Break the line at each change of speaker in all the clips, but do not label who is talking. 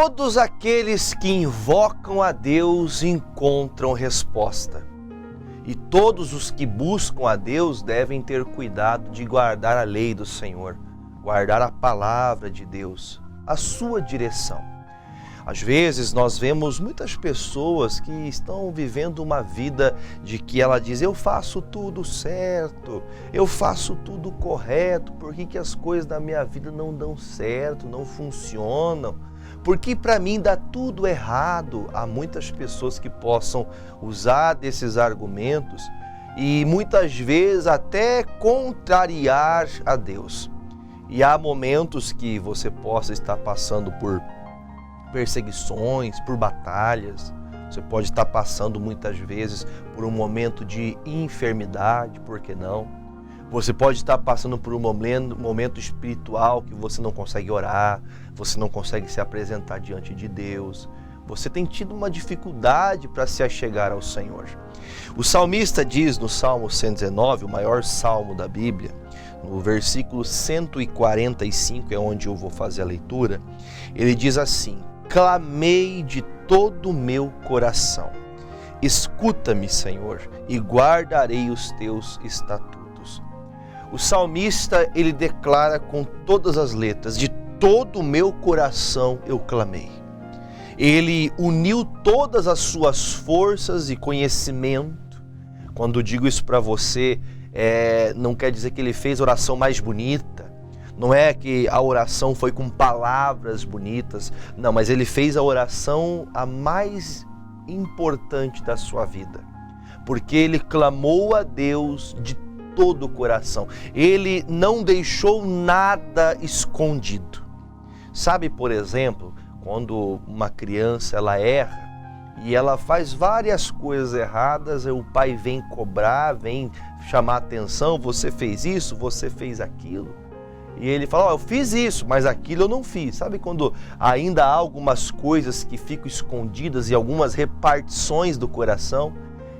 Todos aqueles que invocam a Deus encontram resposta. E todos os que buscam a Deus devem ter cuidado de guardar a lei do Senhor, guardar a palavra de Deus, a sua direção. Às vezes nós vemos muitas pessoas que estão vivendo uma vida de que ela diz: eu faço tudo certo, eu faço tudo correto, por que as coisas da minha vida não dão certo, não funcionam? Porque para mim dá tudo errado. Há muitas pessoas que possam usar desses argumentos e muitas vezes até contrariar a Deus. E há momentos que você possa estar passando por perseguições, por batalhas. Você pode estar passando muitas vezes por um momento de enfermidade, por que não? Você pode estar passando por um momento espiritual que você não consegue orar, você não consegue se apresentar diante de Deus. Você tem tido uma dificuldade para se achegar ao Senhor. O salmista diz no Salmo 119, o maior salmo da Bíblia, no versículo 145, é onde eu vou fazer a leitura, ele diz assim: clamei de todo o meu coração. Escuta-me, Senhor, e guardarei os teus estatutos. O salmista, ele declara com todas as letras: de todo o meu coração eu clamei. Ele uniu todas as suas forças e conhecimento. Quando digo isso para você, não quer dizer que ele fez a oração mais bonita. Não é que a oração foi com palavras bonitas. Não, mas ele fez a oração a mais importante da sua vida. Porque ele clamou a Deus de todo o coração. Ele não deixou nada escondido. Sabe, por exemplo, quando uma criança ela erra e ela faz várias coisas erradas, o pai vem cobrar, vem chamar atenção: você fez isso, você fez aquilo. E ele fala: eu fiz isso, mas aquilo eu não fiz. Sabe quando ainda há algumas coisas que ficam escondidas e algumas repartições do coração?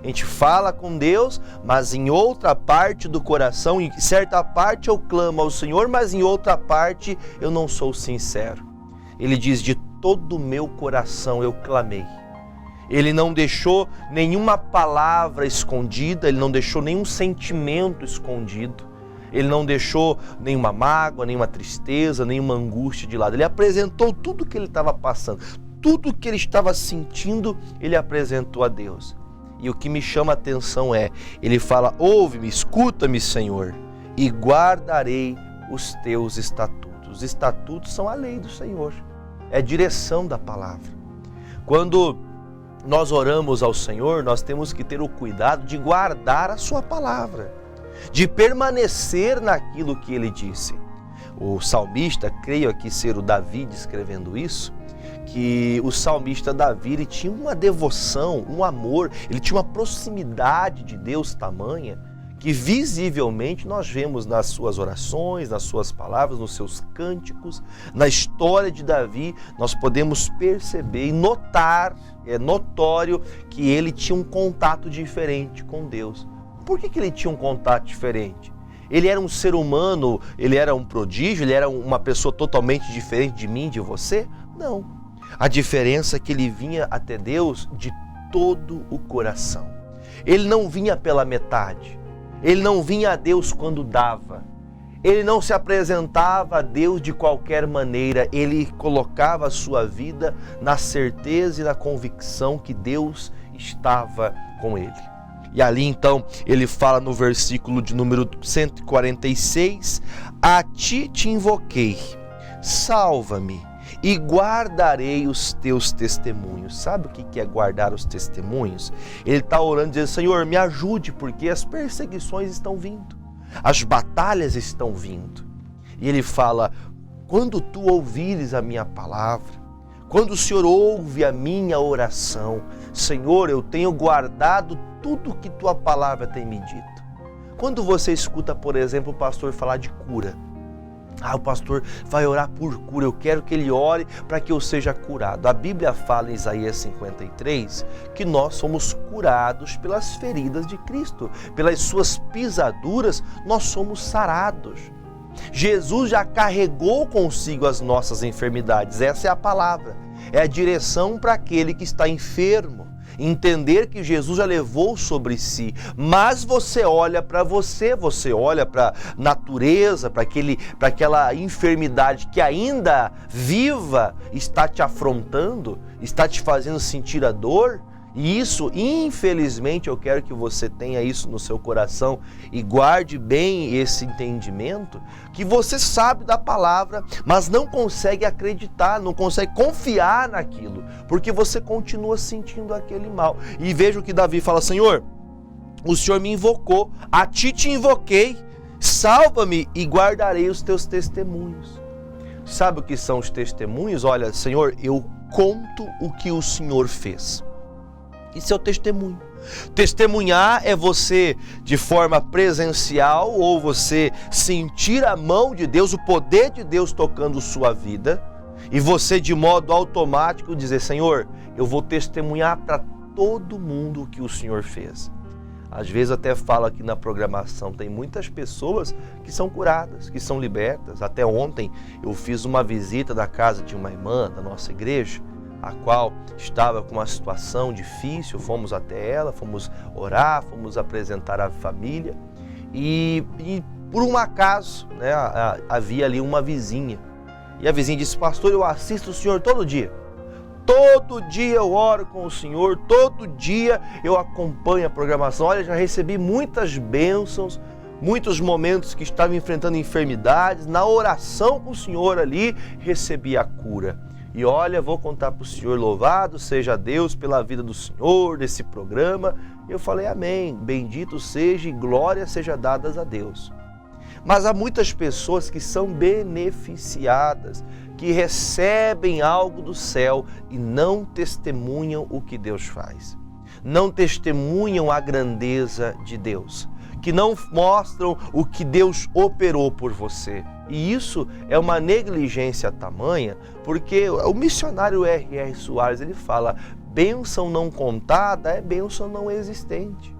A gente fala com Deus, mas em outra parte do coração, em certa parte eu clamo ao Senhor, mas em outra parte eu não sou sincero. Ele diz: de todo o meu coração eu clamei. Ele não deixou nenhuma palavra escondida, ele não deixou nenhum sentimento escondido, ele não deixou nenhuma mágoa, nenhuma tristeza, nenhuma angústia de lado. Ele apresentou tudo o que ele estava passando, tudo o que ele estava sentindo, ele apresentou a Deus. E o que me chama a atenção ele fala: ouve-me, escuta-me, Senhor, e guardarei os teus estatutos. Os estatutos são a lei do Senhor, é a direção da palavra. Quando nós oramos ao Senhor, nós temos que ter o cuidado de guardar a sua palavra, de permanecer naquilo que ele disse. O salmista, creio aqui ser o Davi escrevendo isso, que o salmista Davi, ele tinha uma devoção, um amor, ele tinha uma proximidade de Deus tamanha, que visivelmente nós vemos nas suas orações, nas suas palavras, nos seus cânticos, na história de Davi, nós podemos perceber e notar, é notório que ele tinha um contato diferente com Deus. Por que ele tinha um contato diferente? Ele era um ser humano, ele era um prodígio, ele era uma pessoa totalmente diferente de mim, de você? Não. A diferença é que ele vinha até Deus de todo o coração. Ele não vinha pela metade. Ele não vinha a Deus quando dava. Ele não se apresentava a Deus de qualquer maneira. Ele colocava a sua vida na certeza e na convicção que Deus estava com ele. E ali então ele fala no versículo de número 146: a ti te invoquei, salva-me e guardarei os teus testemunhos. Sabe o que é guardar os testemunhos? Ele está orando dizendo: Senhor, me ajude, porque as perseguições estão vindo, as batalhas estão vindo. E ele fala: quando tu ouvires a minha palavra, quando o Senhor ouve a minha oração, Senhor, eu tenho guardado tudo que tua palavra tem me dito. Quando você escuta, por exemplo, o pastor falar de cura, o pastor vai orar por cura, eu quero que ele ore para que eu seja curado. A Bíblia fala em Isaías 53 que nós somos curados pelas feridas de Cristo, pelas suas pisaduras nós somos sarados. Jesus já carregou consigo as nossas enfermidades, essa é a palavra. é a direção para aquele que está enfermo. Entender que Jesus já levou sobre si, mas você olha para você olha para a natureza, para aquela enfermidade que ainda viva está te afrontando, está te fazendo sentir a dor. E isso, infelizmente, eu quero que você tenha isso no seu coração e guarde bem esse entendimento, que você sabe da palavra, mas não consegue acreditar, não consegue confiar naquilo, porque você continua sentindo aquele mal. E veja o que Davi fala: Senhor, o Senhor me invocou, a ti te invoquei, salva-me e guardarei os teus testemunhos. Sabe o que são os testemunhos? Olha, Senhor, eu conto o que o Senhor fez. Isso é o testemunho. Testemunhar é você, de forma presencial, ou você sentir a mão de Deus, o poder de Deus tocando sua vida, e você, de modo automático, dizer: Senhor, eu vou testemunhar para todo mundo o que o Senhor fez. Às vezes até falo aqui na programação, tem muitas pessoas que são curadas, que são libertas. Até ontem eu fiz uma visita da casa de uma irmã da nossa igreja, a qual estava com uma situação difícil. Fomos até ela, fomos orar, fomos apresentar a família e por um acaso, né, havia ali uma vizinha. E a vizinha disse: pastor, eu assisto o senhor todo dia. Todo dia eu oro com o senhor, todo dia eu acompanho a programação. Olha, já recebi muitas bênçãos, muitos momentos que estava enfrentando enfermidades. Na oração com o senhor ali, recebi a cura. E olha, vou contar para o senhor, louvado seja Deus pela vida do senhor, desse programa. Eu falei: amém, bendito seja e glória seja dadas a Deus. Mas há muitas pessoas que são beneficiadas, que recebem algo do céu e não testemunham o que Deus faz. Não testemunham a grandeza de Deus, que não mostram o que Deus operou por você. E isso é uma negligência tamanha, porque o missionário R.R. Soares, ele fala: bênção não contada é bênção não existente.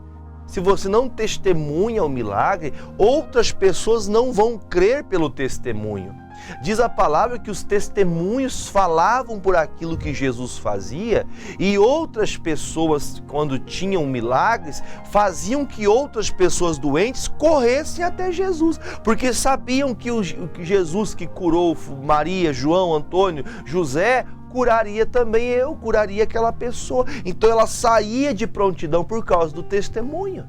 Se você não testemunha o milagre, outras pessoas não vão crer pelo testemunho. Diz a palavra que os testemunhos falavam por aquilo que Jesus fazia, e outras pessoas, quando tinham milagres, faziam que outras pessoas doentes corressem até Jesus, porque sabiam que o Jesus que curou Maria, João, Antônio, José, curaria também eu, curaria aquela pessoa. Então ela saía de prontidão por causa do testemunho.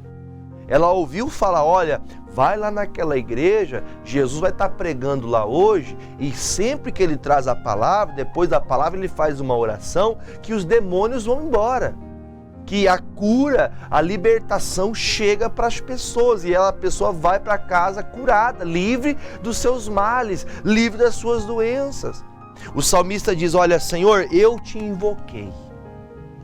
Ela ouviu falar: olha, vai lá naquela igreja, Jesus vai estar pregando lá hoje, e sempre que ele traz a palavra, depois da palavra ele faz uma oração, que os demônios vão embora, que a cura, a libertação chega para as pessoas, e a pessoa vai para casa curada, livre dos seus males, livre das suas doenças. O salmista diz: olha, Senhor, eu te invoquei,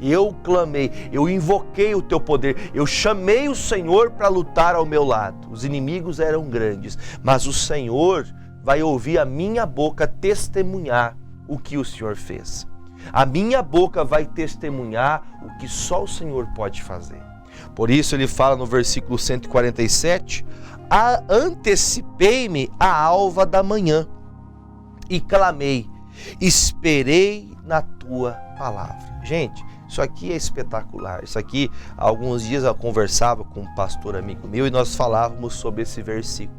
eu clamei, eu invoquei o teu poder, eu chamei o Senhor para lutar ao meu lado. Os inimigos eram grandes, mas o Senhor vai ouvir a minha boca testemunhar o que o Senhor fez. A minha boca vai testemunhar o que só o Senhor pode fazer. Por isso ele fala no versículo 147, antecipei-me à alva da manhã e clamei, esperei na tua palavra. Gente, isso aqui é espetacular. Isso aqui, há alguns dias eu conversava com um pastor amigo meu e nós falávamos sobre esse versículo.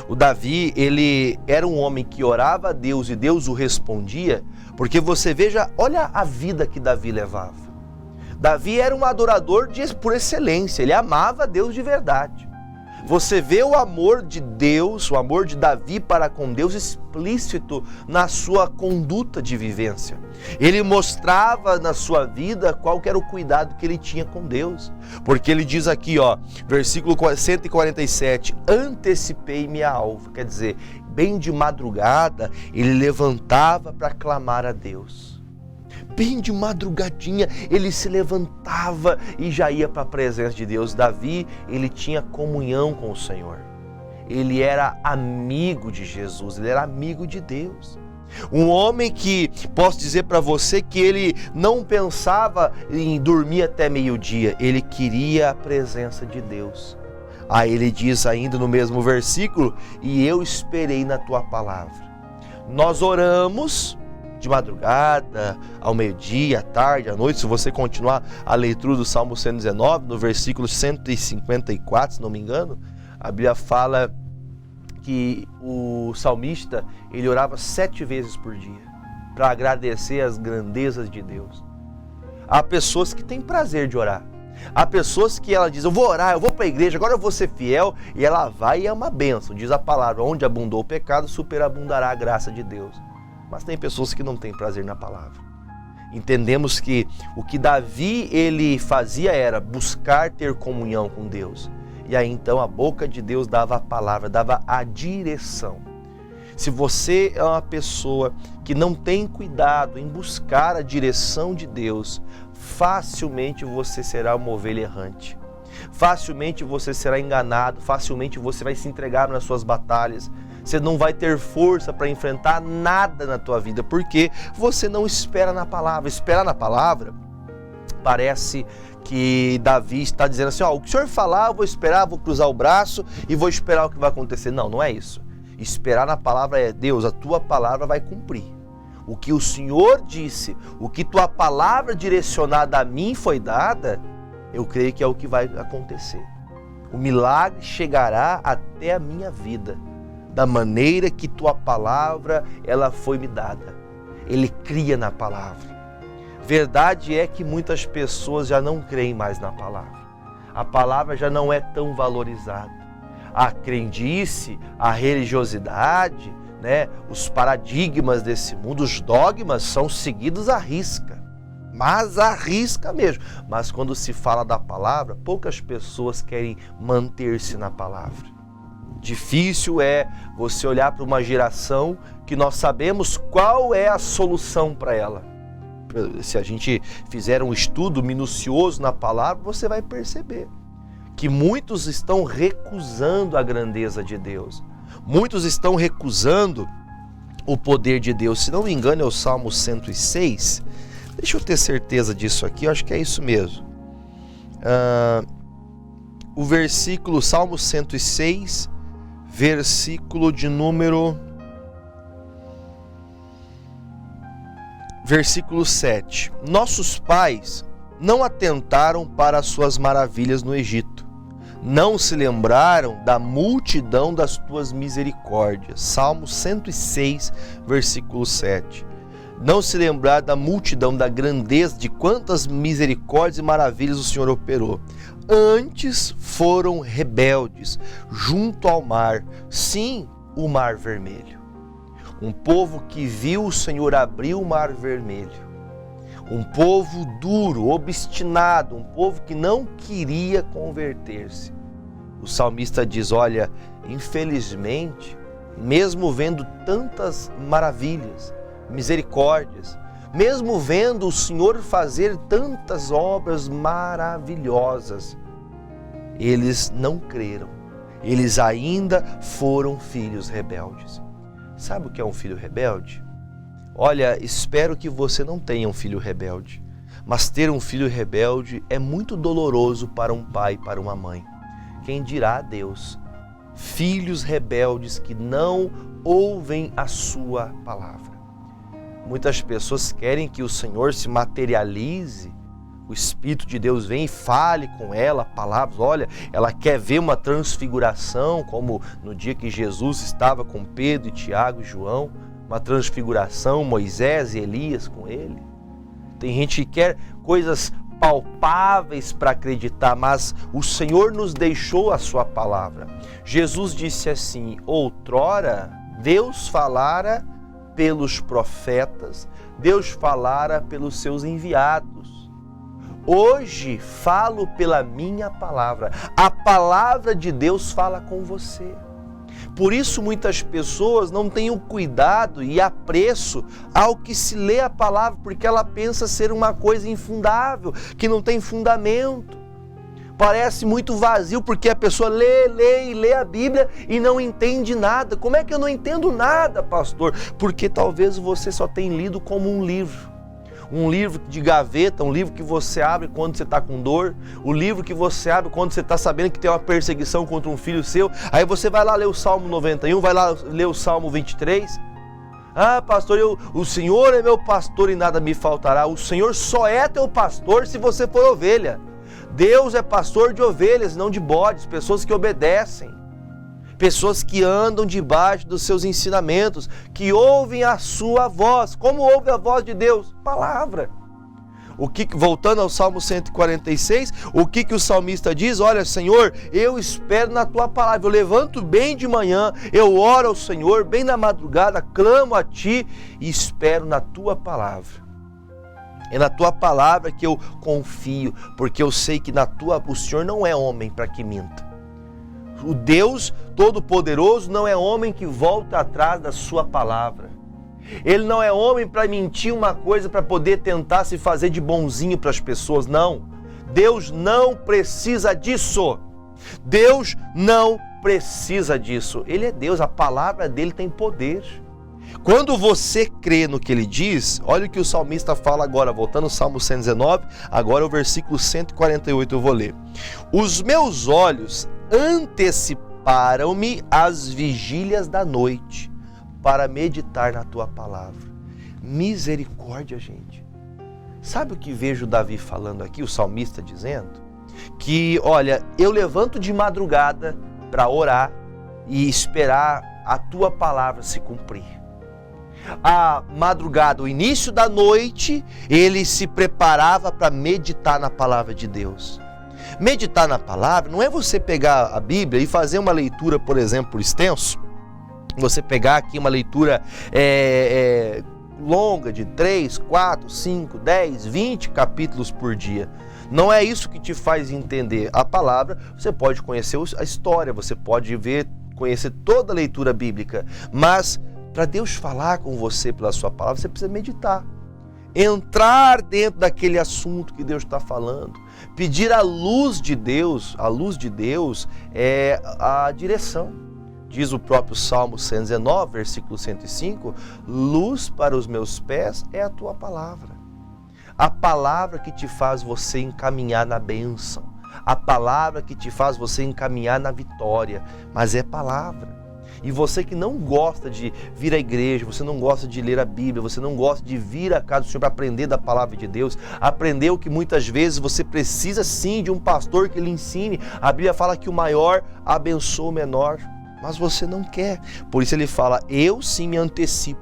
O Davi, ele era um homem que orava a Deus e Deus o respondia, porque você veja, olha a vida que Davi levava. Davi era um adorador por excelência, ele amava a Deus de verdade. Você vê o amor de Deus, o amor de Davi para com Deus explícito na sua conduta de vivência. Ele mostrava na sua vida qual era o cuidado que ele tinha com Deus. Porque ele diz aqui, versículo 147, antecipei-me a alva. Quer dizer, bem de madrugada, ele levantava para clamar a Deus. Bem de madrugadinha, ele se levantava e já ia para a presença de Deus. Davi, ele tinha comunhão com o Senhor. Ele era amigo de Jesus, ele era amigo de Deus. Um homem que, posso dizer para você que ele não pensava em dormir até meio-dia, ele queria a presença de Deus. Aí ele diz ainda no mesmo versículo, e eu esperei na tua palavra. Nós oramos, de madrugada, ao meio-dia, à tarde, à noite. Se você continuar a leitura do Salmo 119, no versículo 154, se não me engano, a Bíblia fala que o salmista, ele orava 7 vezes por dia para agradecer as grandezas de Deus. Há pessoas que têm prazer de orar. Há pessoas que ela diz, eu vou orar, eu vou para a igreja, agora eu vou ser fiel, e ela vai e é uma bênção. Diz a palavra, onde abundou o pecado, superabundará a graça de Deus. Mas tem pessoas que não têm prazer na palavra. Entendemos que o que Davi ele fazia era buscar ter comunhão com Deus. E aí então a boca de Deus dava a palavra, dava a direção. Se você é uma pessoa que não tem cuidado em buscar a direção de Deus, facilmente você será uma ovelha errante. Facilmente você será enganado, facilmente você vai se entregar nas suas batalhas. Você não vai ter força para enfrentar nada na tua vida, porque você não espera na palavra. Esperar na palavra, parece que Davi está dizendo assim, o que o Senhor falar, eu vou esperar, vou cruzar o braço e vou esperar o que vai acontecer. Não, não é isso. Esperar na palavra é, Deus, a tua palavra vai cumprir. O que o Senhor disse, o que tua palavra direcionada a mim foi dada, eu creio que é o que vai acontecer. O milagre chegará até a minha vida, da maneira que tua palavra ela foi me dada. Ele cria na palavra. Verdade é que muitas pessoas já não creem mais na palavra. A palavra já não é tão valorizada. A crendice, a religiosidade, os paradigmas desse mundo, os dogmas são seguidos à risca. Mas à risca mesmo. Mas quando se fala da palavra, poucas pessoas querem manter-se na palavra. Difícil é você olhar para uma geração que nós sabemos qual é a solução para ela. Se a gente fizer um estudo minucioso na palavra, você vai perceber que muitos estão recusando a grandeza de Deus. Muitos estão recusando o poder de Deus. Se não me engano é o Salmo 106. Deixa eu ter certeza disso aqui, eu acho que é isso mesmo. O versículo, Salmo 106, versículo de número... Versículo 7. Nossos pais não atentaram para as suas maravilhas no Egito. Não se lembraram da multidão das tuas misericórdias. Salmo 106, versículo 7. Não se lembraram da multidão, da grandeza, de quantas misericórdias e maravilhas o Senhor operou. Antes foram rebeldes junto ao mar, sim, o mar vermelho. Um povo que viu o Senhor abrir o mar vermelho. Um povo duro, obstinado, um povo que não queria converter-se. O salmista diz, olha, infelizmente, mesmo vendo tantas maravilhas, misericórdias, mesmo vendo o Senhor fazer tantas obras maravilhosas, eles não creram. Eles ainda foram filhos rebeldes. Sabe o que é um filho rebelde? Olha, espero que você não tenha um filho rebelde, mas ter um filho rebelde é muito doloroso para um pai e para uma mãe. Quem dirá a Deus? Filhos rebeldes que não ouvem a sua palavra. Muitas pessoas querem que o Senhor se materialize, o Espírito de Deus vem e fale com ela palavras. Olha, ela quer ver uma transfiguração, como no dia que Jesus estava com Pedro, e Tiago e João, uma transfiguração, Moisés e Elias com ele. Tem gente que quer coisas palpáveis para acreditar, mas o Senhor nos deixou a sua palavra. Jesus disse assim, outrora Deus falara pelos profetas, Deus falara pelos seus enviados. Hoje falo pela minha palavra. A palavra de Deus fala com você. Por isso muitas pessoas não têm o cuidado e apreço ao que se lê a palavra, porque ela pensa ser uma coisa infundável, que não tem fundamento. Parece muito vazio, porque a pessoa lê a Bíblia e não entende nada. Como é que eu não entendo nada, pastor? Porque talvez você só tenha lido como um livro. Um livro de gaveta, um livro que você abre quando você está com dor, o livro que você abre quando você está sabendo que tem uma perseguição contra um filho seu, aí você vai lá ler o Salmo 91, vai lá ler o Salmo 23, Ah, pastor, o Senhor é meu pastor e nada me faltará. O Senhor só é teu pastor se você for ovelha. Deus é pastor de ovelhas, não de bodes, pessoas que obedecem, pessoas que andam debaixo dos seus ensinamentos, que ouvem a sua voz. Como ouve a voz de Deus? Palavra. Voltando ao Salmo 146, o que o salmista diz? Olha, Senhor, eu espero na tua palavra, eu levanto bem de manhã, eu oro ao Senhor, bem na madrugada, clamo a ti e espero na tua palavra. É na tua palavra que eu confio, porque eu sei que o Senhor não é homem para que minta. O Deus Todo-Poderoso não é homem que volta atrás da sua palavra. Ele não é homem para mentir uma coisa para poder tentar se fazer de bonzinho para as pessoas, não. Deus não precisa disso. Deus não precisa disso. Ele é Deus, a palavra dele tem poder. Quando você crê no que ele diz, olha o que o salmista fala agora, voltando ao Salmo 119, agora o versículo 148 eu vou ler. Os meus olhos anteciparam-me as vigílias da noite, para meditar na tua palavra. Misericórdia, gente. Sabe o que vejo Davi falando aqui, o salmista dizendo? Que, olha, eu levanto de madrugada para orar e esperar a tua palavra se cumprir. A madrugada, o início da noite, ele se preparava para meditar na palavra de Deus. Meditar na palavra não é você pegar a Bíblia e fazer uma leitura, por exemplo, por extenso. Você pegar aqui uma leitura longa de 3, 4, 5, 10, 20 capítulos por dia. Não é isso que te faz entender a palavra. Você pode conhecer a história, você pode conhecer toda a leitura bíblica, mas para Deus falar com você pela sua palavra, você precisa meditar. Entrar dentro daquele assunto que Deus está falando. Pedir a luz de Deus é a direção. Diz o próprio Salmo 119, versículo 105, luz para os meus pés é a tua palavra. A palavra que te faz você encaminhar na bênção. A palavra que te faz você encaminhar na vitória. Mas é palavra. E você que não gosta de vir à igreja, você não gosta de ler a Bíblia, você não gosta de vir à casa do Senhor para aprender da palavra de Deus, aprendeu que muitas vezes você precisa sim de um pastor que lhe ensine. A Bíblia fala que o maior abençoa o menor. Mas você não quer. Por isso ele fala, eu sim me antecipo.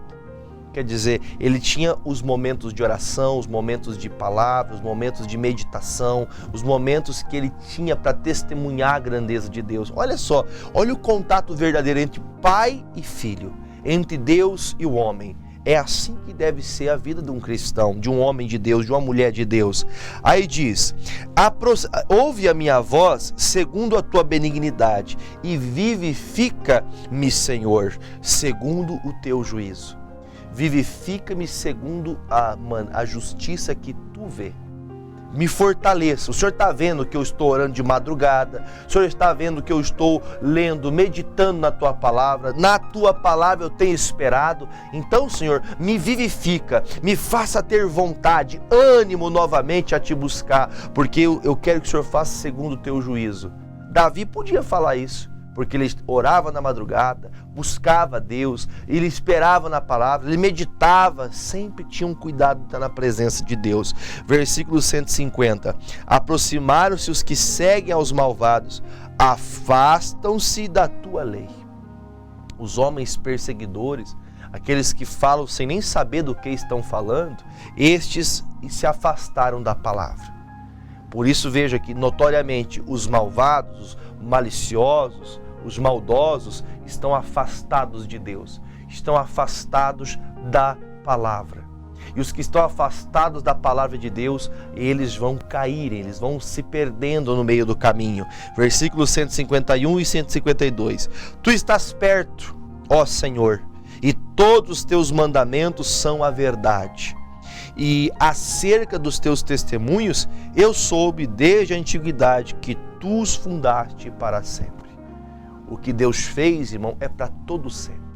Quer dizer, ele tinha os momentos de oração, os momentos de palavra, os momentos de meditação, os momentos que ele tinha para testemunhar a grandeza de Deus. Olha só, olha o contato verdadeiro entre pai e filho, entre Deus e o homem. É assim que deve ser a vida de um cristão, de um homem de Deus, de uma mulher de Deus. Aí diz, ouve a minha voz segundo a tua benignidade e vivifica-me, Senhor, segundo o teu juízo. Vivifica-me segundo a justiça que tu vê. Me fortaleça. O Senhor está vendo que eu estou orando de madrugada, o Senhor está vendo que eu estou lendo, meditando na tua palavra, na tua palavra eu tenho esperado. Então, Senhor, me vivifica, me faça ter vontade, ânimo novamente a te buscar, porque eu quero que o Senhor faça segundo o teu juízo. Davi podia falar isso, porque ele orava na madrugada, buscava a Deus, ele esperava na palavra, ele meditava, sempre tinha um cuidado de estar na presença de Deus. Versículo 150, aproximaram-se os que seguem aos malvados, afastam-se da tua lei. Os homens perseguidores, aqueles que falam sem nem saber do que estão falando, estes se afastaram da palavra. Por isso veja que notoriamente os malvados, os maliciosos, os maldosos estão afastados de Deus, estão afastados da palavra. E os que estão afastados da palavra de Deus, eles vão cair, eles vão se perdendo no meio do caminho. Versículos 151 e 152. Tu estás perto, ó Senhor, e todos os teus mandamentos são a verdade. E acerca dos teus testemunhos, eu soube desde a antiguidade que tu os fundaste para sempre. O que Deus fez, irmão, é para todo sempre.